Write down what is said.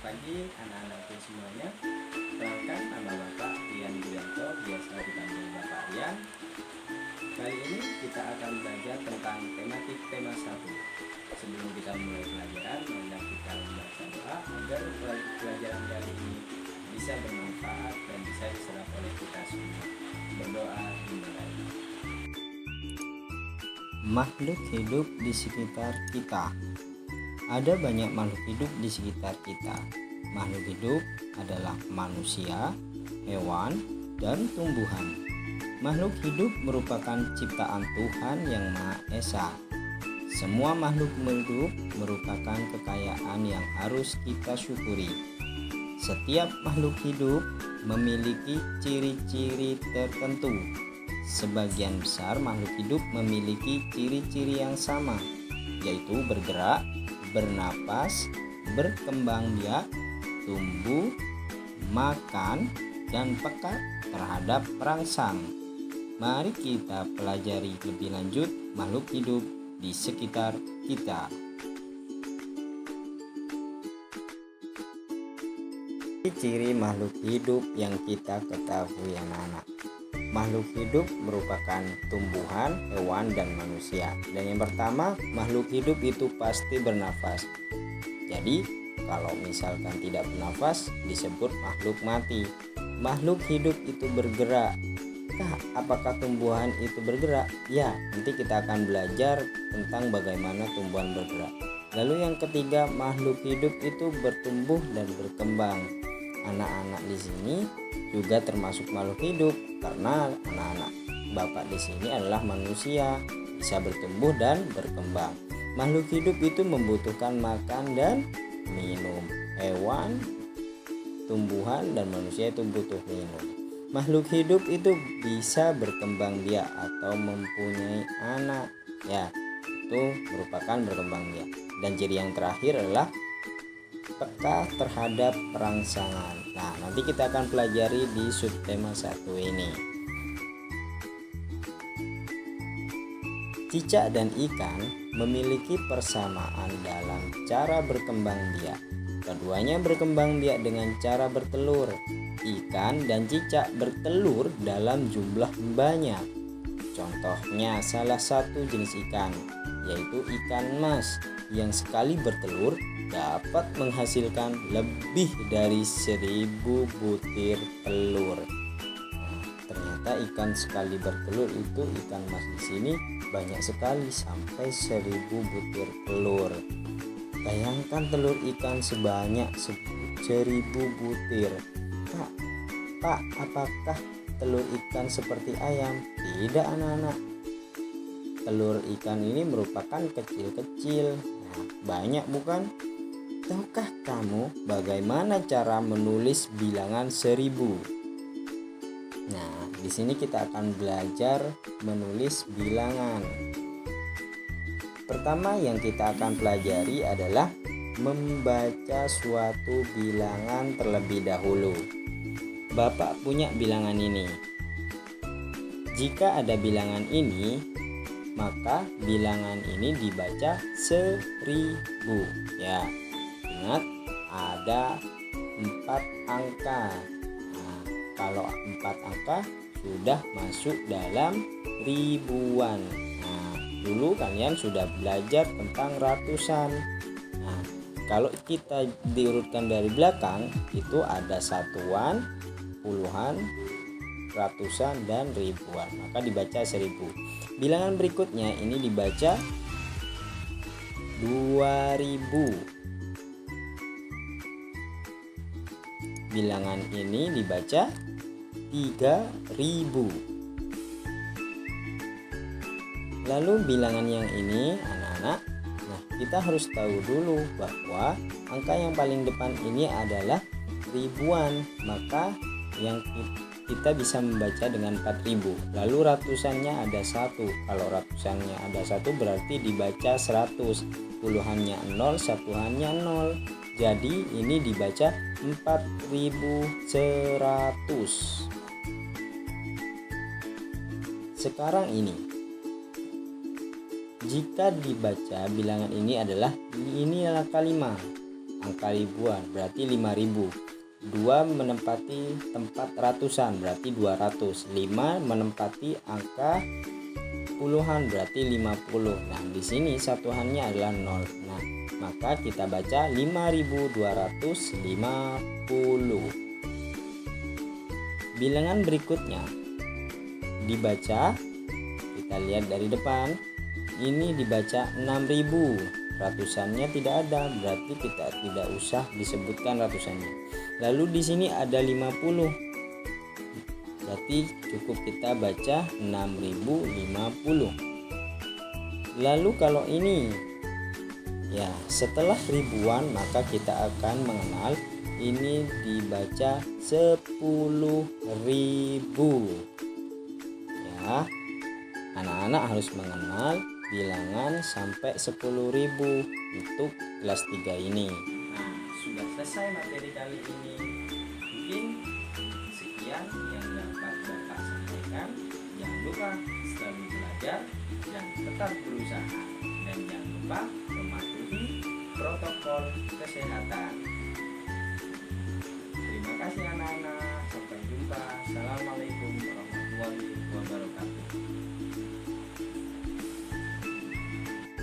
pagi anak-anakku semuanya. Perkenalkan, nama Bapak Rian Budianto, biasa dipanggil Bapak Rian. Kali ini kita akan belajar tentang tematik tema 1. Sebelum kita mulai pelajaran, marilah kita membaca doa agar pelajaran kali ini bisa bermanfaat dan bisa diserap oleh kita semua. Berdoa dimulai. Makhluk hidup di sekitar kita. Ada banyak makhluk hidup di sekitar kita. Makhluk hidup adalah manusia, hewan, dan tumbuhan. Makhluk hidup merupakan ciptaan Tuhan yang Maha Esa. Semua makhluk hidup merupakan kekayaan yang harus kita syukuri. Setiap makhluk hidup memiliki ciri-ciri tertentu. Sebagian besar makhluk hidup memiliki ciri-ciri yang sama, yaitu bergerak, bernapas, berkembang biak, tumbuh, makan, dan peka terhadap perangsang. Mari kita pelajari lebih lanjut makhluk hidup di sekitar kita. Ciri makhluk hidup yang kita ketahui anak-anak. Makhluk hidup merupakan tumbuhan, hewan, dan manusia. Dan yang pertama, makhluk hidup itu pasti bernafas. Jadi, kalau misalkan tidak bernafas, disebut makhluk mati. Makhluk hidup itu bergerak. Apakah tumbuhan itu bergerak? Ya, nanti kita akan belajar tentang bagaimana tumbuhan bergerak. Lalu yang ketiga, makhluk hidup itu bertumbuh dan berkembang. Anak-anak di sini juga termasuk makhluk hidup karena anak-anak Bapak di sini adalah manusia, bisa bertumbuh dan berkembang. Makhluk hidup itu membutuhkan makan dan minum. Hewan, tumbuhan, dan manusia itu butuh minum. Makhluk hidup itu bisa berkembang biak atau mempunyai anak. Ya, itu merupakan berkembang biak. Dan ciri yang terakhir adalah peka terhadap perangsangan. Nah, nanti kita akan pelajari di subtema 1 ini. Cicak dan ikan memiliki persamaan dalam cara berkembang biak. Keduanya berkembang biak dengan cara bertelur. Ikan dan cicak bertelur dalam jumlah banyak. Contohnya salah satu jenis ikan, yaitu ikan mas, yang sekali bertelur dapat menghasilkan lebih dari 1000 butir telur. Nah, ternyata ikan sekali bertelur itu ikan mas di sini banyak sekali, sampai 1000 butir telur. Bayangkan telur ikan sebanyak 1000 butir. Pak, apakah telur ikan seperti ayam? Tidak anak-anak. Telur ikan ini merupakan kecil-kecil. Nah, banyak bukan? Tahukah kamu bagaimana cara menulis bilangan 1000? Nah, di sini kita akan belajar menulis bilangan. Pertama yang kita akan pelajari adalah membaca suatu bilangan terlebih dahulu. Bapak punya bilangan ini. Jika ada bilangan ini, maka bilangan ini dibaca 1000. Ya, ingat ada 4 angka. Nah, kalau 4 angka sudah masuk dalam ribuan. Nah, dulu kalian sudah belajar tentang ratusan. Nah, kalau kita diurutkan dari belakang, itu ada satuan, puluhan, ratusan, dan ribuan. Maka dibaca 1000. Bilangan berikutnya ini dibaca 2000. Bilangan ini dibaca 3000. Lalu bilangan yang ini anak-anak, nah kita harus tahu dulu bahwa angka yang paling depan ini adalah ribuan, maka yang kita bisa membaca dengan 4000. Lalu ratusannya ada 1. Kalau ratusannya ada 1 berarti dibaca 100. Puluhannya 0, satuannya 0. Jadi ini dibaca 4100. Sekarang ini, jika dibaca bilangan ini adalah kalimat. angka ribuan berarti 5.000. 2 menempati tempat ratusan berarti 200. 5 menempati angka puluhan berarti 50. Nah, di sini satuannya adalah 0. Nah, maka kita baca 5.250. Bilangan berikutnya dibaca, kita lihat dari depan, ini dibaca 6.000. Ratusannya tidak ada, berarti kita tidak usah disebutkan ratusannya. Lalu di sini ada 50. Berarti cukup kita baca 6.050. Lalu kalau ini ya setelah ribuan, maka kita akan mengenal ini dibaca 10.000. Ya, anak-anak harus mengenal bilangan sampai 10.000 untuk kelas 3 ini. Nah, sudah selesai materi kali ini. Mungkin sekian yang dapat Bapak sampaikan. Jangan lupa selalu belajar dan tetap berusaha, dan jangan lupa mematuhi protokol kesehatan. Terima kasih anak-anak. Sampai jumpa. Assalamualaikum warahmatullahi wabarakatuh.